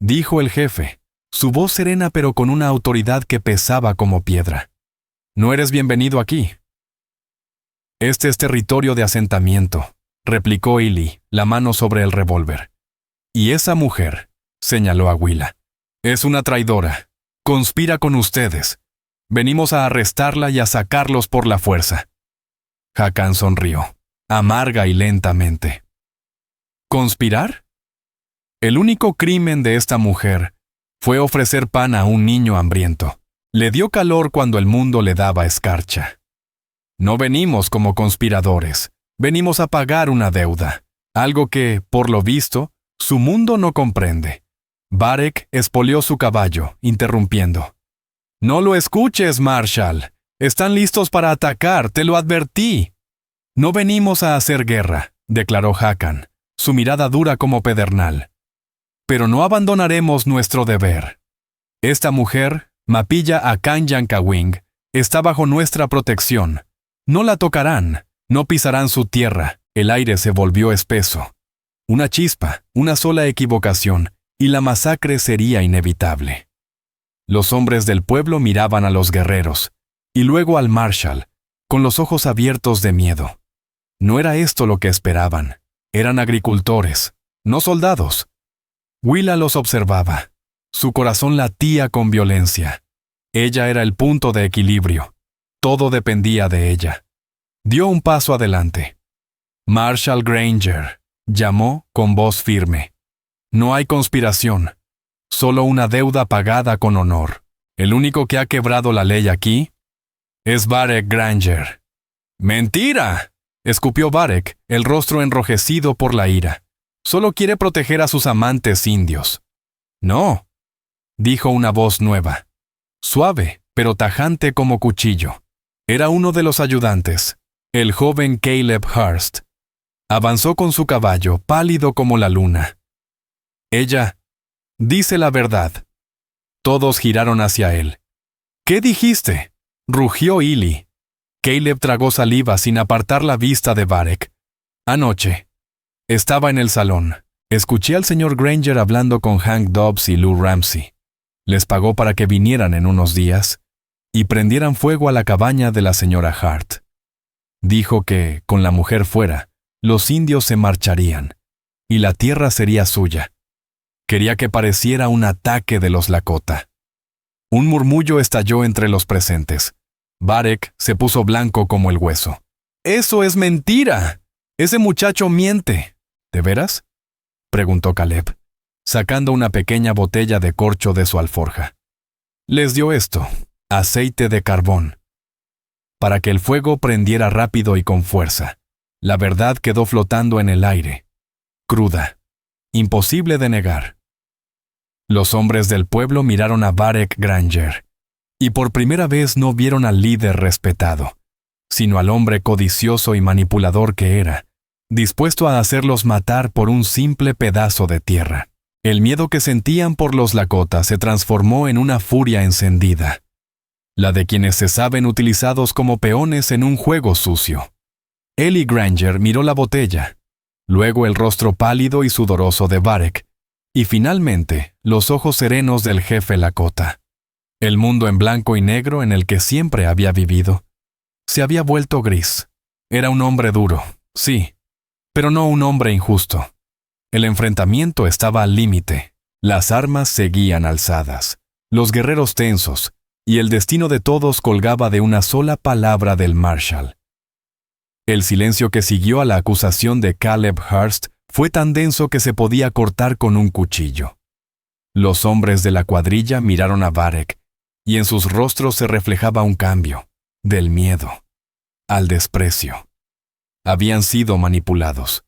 dijo el jefe, su voz serena pero con una autoridad que pesaba como piedra. «No eres bienvenido aquí». «Este es territorio de asentamiento», replicó Ellie, la mano sobre el revólver. «Y esa mujer», señaló a Willa, «es una traidora. Conspira con ustedes. Venimos a arrestarla y a sacarlos por la fuerza». Hakan sonrió, amarga y lentamente. ¿Conspirar? El único crimen de esta mujer fue ofrecer pan a un niño hambriento. Le dio calor cuando el mundo le daba escarcha. No venimos como conspiradores, venimos a pagar una deuda, algo que, por lo visto, su mundo no comprende. Varek espolió su caballo, interrumpiendo. «No lo escuches, Marshal. Están listos para atacar, te lo advertí». «No venimos a hacer guerra», declaró Hakan, su mirada dura como pedernal. «Pero no abandonaremos nuestro deber. Esta mujer, Mapilla Akan Yankawing, está bajo nuestra protección. No la tocarán, no pisarán su tierra». El aire se volvió espeso. Una chispa, una sola equivocación, y la masacre sería inevitable. Los hombres del pueblo miraban a los guerreros, y luego al Marshal, con los ojos abiertos de miedo. No era esto lo que esperaban. Eran agricultores, no soldados. Willa los observaba. Su corazón latía con violencia. Ella era el punto de equilibrio. Todo dependía de ella. Dio un paso adelante. Marshall Granger, llamó con voz firme. No hay conspiración, solo una deuda pagada con honor. El único que ha quebrado la ley aquí es Varek Granger. ¡Mentira!, escupió Varek, el rostro enrojecido por la ira. Solo quiere proteger a sus amantes indios. No, dijo una voz nueva, suave, pero tajante como cuchillo. Era uno de los ayudantes, el joven Caleb Hurst. Avanzó con su caballo, pálido como la luna. Ella dice la verdad. Todos giraron hacia él. ¿Qué dijiste?, rugió Illy. Caleb tragó saliva sin apartar la vista de Varek. Anoche. Estaba en el salón. Escuché al señor Granger hablando con Hank Dobbs y Lou Ramsey. Les pagó para que vinieran en unos días y prendieran fuego a la cabaña de la señora Hart. Dijo que, con la mujer fuera, los indios se marcharían y la tierra sería suya. Quería que pareciera un ataque de los Lakota. Un murmullo estalló entre los presentes. Varek se puso blanco como el hueso. ¡Eso es mentira! Ese muchacho miente. ¿De veras?, preguntó Caleb, sacando una pequeña botella de corcho de su alforja. Les dio esto, aceite de carbón, para que el fuego prendiera rápido y con fuerza. La verdad quedó flotando en el aire, cruda, imposible de negar. Los hombres del pueblo miraron a Varek Granger, y por primera vez no vieron al líder respetado, sino al hombre codicioso y manipulador que era, dispuesto a hacerlos matar por un simple pedazo de tierra. El miedo que sentían por los Lakota se transformó en una furia encendida, la de quienes se saben utilizados como peones en un juego sucio. Ellie Granger miró la botella, luego el rostro pálido y sudoroso de Varek, y finalmente los ojos serenos del jefe Lakota. El mundo en blanco y negro en el que siempre había vivido se había vuelto gris. Era un hombre duro, sí, pero no un hombre injusto. El enfrentamiento estaba al límite, las armas seguían alzadas, los guerreros tensos, y el destino de todos colgaba de una sola palabra del Marshal. El silencio que siguió a la acusación de Caleb Hurst fue tan denso que se podía cortar con un cuchillo. Los hombres de la cuadrilla miraron a Varek, y en sus rostros se reflejaba un cambio, del miedo al desprecio. Habían sido manipulados,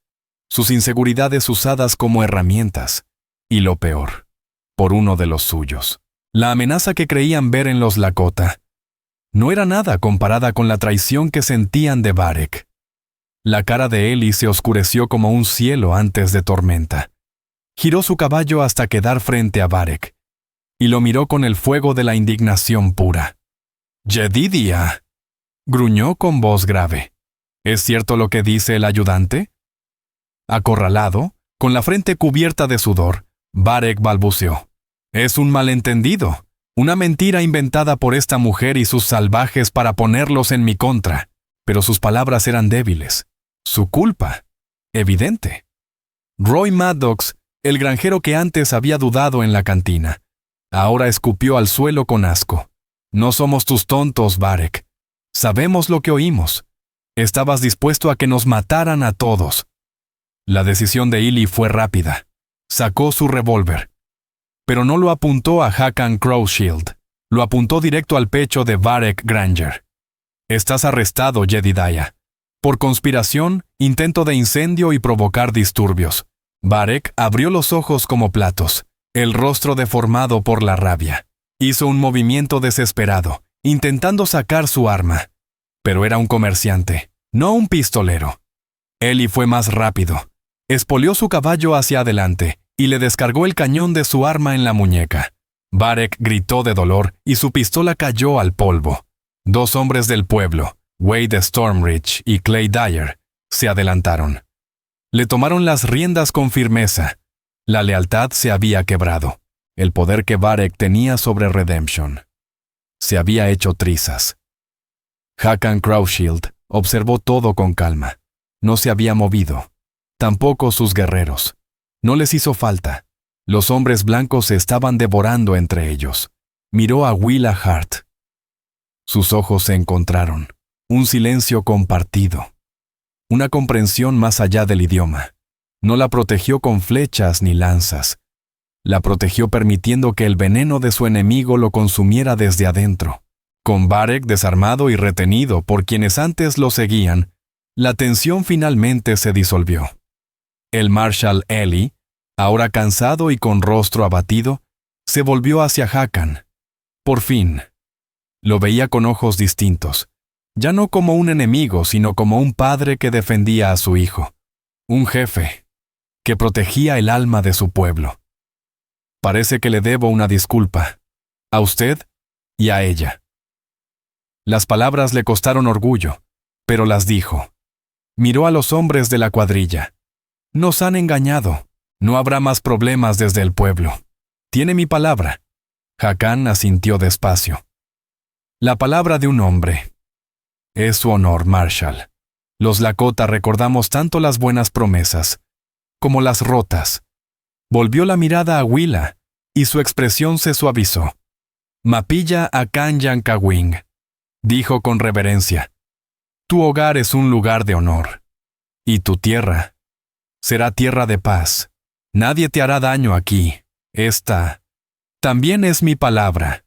sus inseguridades usadas como herramientas, y lo peor, por uno de los suyos. La amenaza que creían ver en los Lakota no era nada comparada con la traición que sentían de Varek. La cara de Ellie se oscureció como un cielo antes de tormenta. Giró su caballo hasta quedar frente a Varek, y lo miró con el fuego de la indignación pura. «Jedidia», gruñó con voz grave. ¿Es cierto lo que dice el ayudante? Acorralado, con la frente cubierta de sudor, Varek balbuceó. Es un malentendido, una mentira inventada por esta mujer y sus salvajes para ponerlos en mi contra. Pero sus palabras eran débiles. Su culpa, evidente. Roy Maddox, el granjero que antes había dudado en la cantina, ahora escupió al suelo con asco. No somos tus tontos, Varek. Sabemos lo que oímos. Estabas dispuesto a que nos mataran a todos. La decisión de Illy fue rápida. Sacó su revólver. Pero no lo apuntó a Hakan Crowshield. Lo apuntó directo al pecho de Varek Granger. Estás arrestado, Jedidiah. Por conspiración, intento de incendio y provocar disturbios. Varek abrió los ojos como platos, el rostro deformado por la rabia. Hizo un movimiento desesperado, intentando sacar su arma. Pero era un comerciante, no un pistolero. Ellie fue más rápido. Espolió su caballo hacia adelante y le descargó el cañón de su arma en la muñeca. Varek gritó de dolor y su pistola cayó al polvo. Dos hombres del pueblo, Wade Stormridge y Clay Dyer, se adelantaron. Le tomaron las riendas con firmeza. La lealtad se había quebrado. El poder que Varek tenía sobre Redemption se había hecho trizas. Hakan Crowshield observó todo con calma. no se había movido. Tampoco sus guerreros. No les hizo falta. Los hombres blancos se estaban devorando entre ellos. Miró a Willa Hart. Sus ojos se encontraron. Un silencio compartido. Una comprensión más allá del idioma. No la protegió con flechas ni lanzas. La protegió permitiendo que el veneno de su enemigo lo consumiera desde adentro. Con Varek desarmado y retenido por quienes antes lo seguían, la tensión finalmente se disolvió. El Marshal Ely, ahora cansado y con rostro abatido, se volvió hacia Hakan. Por fin. Lo veía con ojos distintos, ya no como un enemigo, sino como un padre que defendía a su hijo. Un jefe, que protegía el alma de su pueblo. Parece que le debo una disculpa, a usted y a ella. Las palabras le costaron orgullo, pero las dijo. Miró a los hombres de la cuadrilla. Nos han engañado. No habrá más problemas desde el pueblo. Tiene mi palabra. Hakan asintió despacio. La palabra de un hombre. Es su honor, Marshal. Los Lakota recordamos tanto las buenas promesas como las rotas. Volvió la mirada a Willa y su expresión se suavizó. Mapilla Akan Yankawing, dijo con reverencia. Tu hogar es un lugar de honor. Y tu tierra será tierra de paz. Nadie te hará daño aquí. Esta también es mi palabra.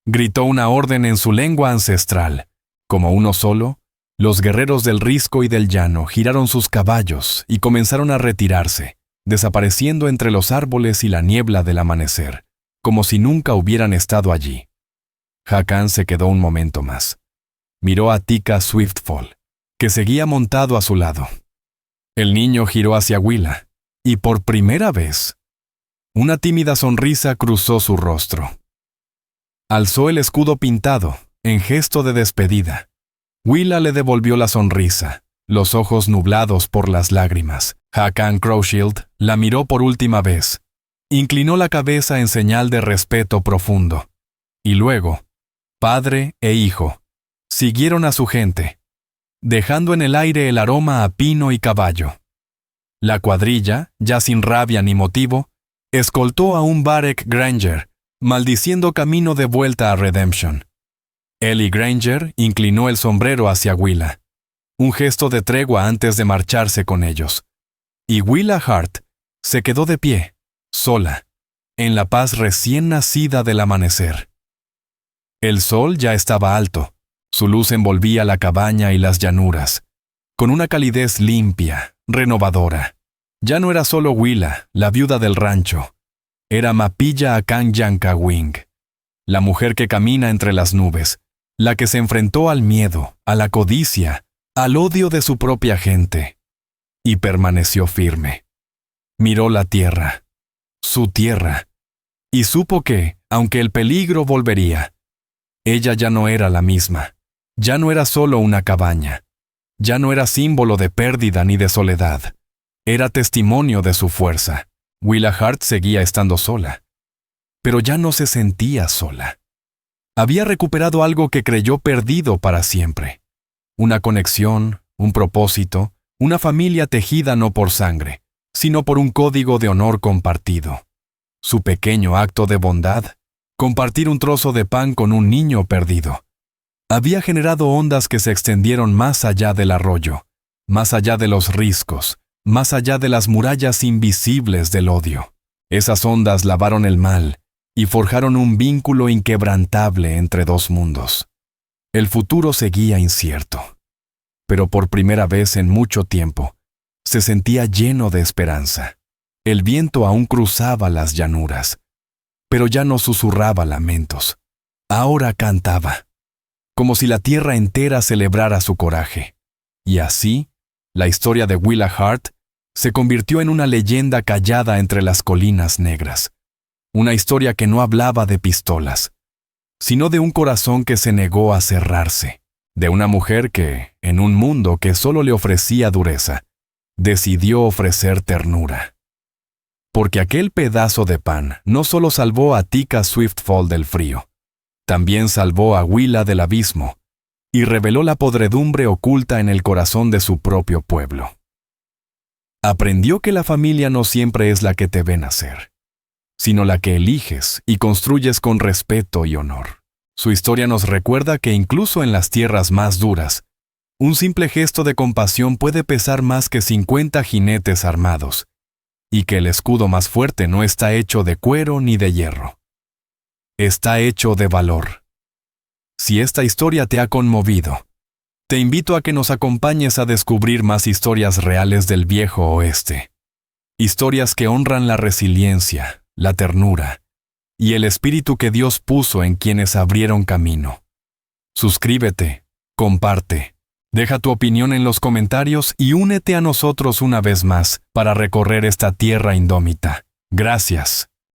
Gritó una orden en su lengua ancestral. Como uno solo, los guerreros del risco y del llano giraron sus caballos y comenzaron a retirarse, desapareciendo entre los árboles y la niebla del amanecer, como si nunca hubieran estado allí. Hakan se quedó un momento más. Miró a Tika Swiftfall, que seguía montado a su lado. El niño giró hacia Willa, y por primera vez, una tímida sonrisa cruzó su rostro. Alzó el escudo pintado, en gesto de despedida. Willa le devolvió la sonrisa, los ojos nublados por las lágrimas. Hakan Crowshield la miró por última vez. Inclinó la cabeza en señal de respeto profundo. Y luego, padre e hijo, siguieron a su gente, dejando en el aire el aroma a pino y caballo. La cuadrilla, ya sin rabia ni motivo, escoltó a un Varek Granger, maldiciendo camino de vuelta a Redemption. Ely Granger inclinó el sombrero hacia Willa, un gesto de tregua antes de marcharse con ellos. Y Willa Hart se quedó de pie, sola, en la paz recién nacida del amanecer. El sol ya estaba alto, su luz envolvía la cabaña y las llanuras, con una calidez limpia, renovadora. Ya no era solo Willa, la viuda del rancho, era Mapilla Akan Yankawing, la mujer que camina entre las nubes, la que se enfrentó al miedo, a la codicia, al odio de su propia gente, y permaneció firme. Miró la tierra, su tierra, y supo que, aunque el peligro volvería, ella ya no era la misma, ya no era solo una cabaña, ya no era símbolo de pérdida ni de soledad, era testimonio de su fuerza. Willa Hart seguía estando sola, pero ya no se sentía sola. Había recuperado algo que creyó perdido para siempre. Una conexión, un propósito, una familia tejida no por sangre, sino por un código de honor compartido. Su pequeño acto de bondad, compartir un trozo de pan con un niño perdido, había generado ondas que se extendieron más allá del arroyo, más allá de los riscos, más allá de las murallas invisibles del odio. Esas ondas lavaron el mal y forjaron un vínculo inquebrantable entre dos mundos. El futuro seguía incierto, pero por primera vez en mucho tiempo, se sentía lleno de esperanza. El viento aún cruzaba las llanuras, pero ya no susurraba lamentos. Ahora cantaba, como si la tierra entera celebrara su coraje. Y así, la historia de Willa Hart se convirtió en una leyenda callada entre las colinas negras. Una historia que no hablaba de pistolas, sino de un corazón que se negó a cerrarse, de una mujer que, en un mundo que solo le ofrecía dureza, decidió ofrecer ternura. Porque aquel pedazo de pan no solo salvó a Tika Swiftfall del frío, también salvó a Willa del abismo, y reveló la podredumbre oculta en el corazón de su propio pueblo. Aprendió que la familia no siempre es la que te ve nacer, sino la que eliges y construyes con respeto y honor. Su historia nos recuerda que incluso en las tierras más duras, un simple gesto de compasión puede pesar más que 50 jinetes armados, y que el escudo más fuerte no está hecho de cuero ni de hierro. Está hecho de valor. Si esta historia te ha conmovido, te invito a que nos acompañes a descubrir más historias reales del viejo oeste. Historias que honran la resiliencia, la ternura y el espíritu que Dios puso en quienes abrieron camino. Suscríbete, comparte, deja tu opinión en los comentarios y únete a nosotros una vez más para recorrer esta tierra indómita. Gracias.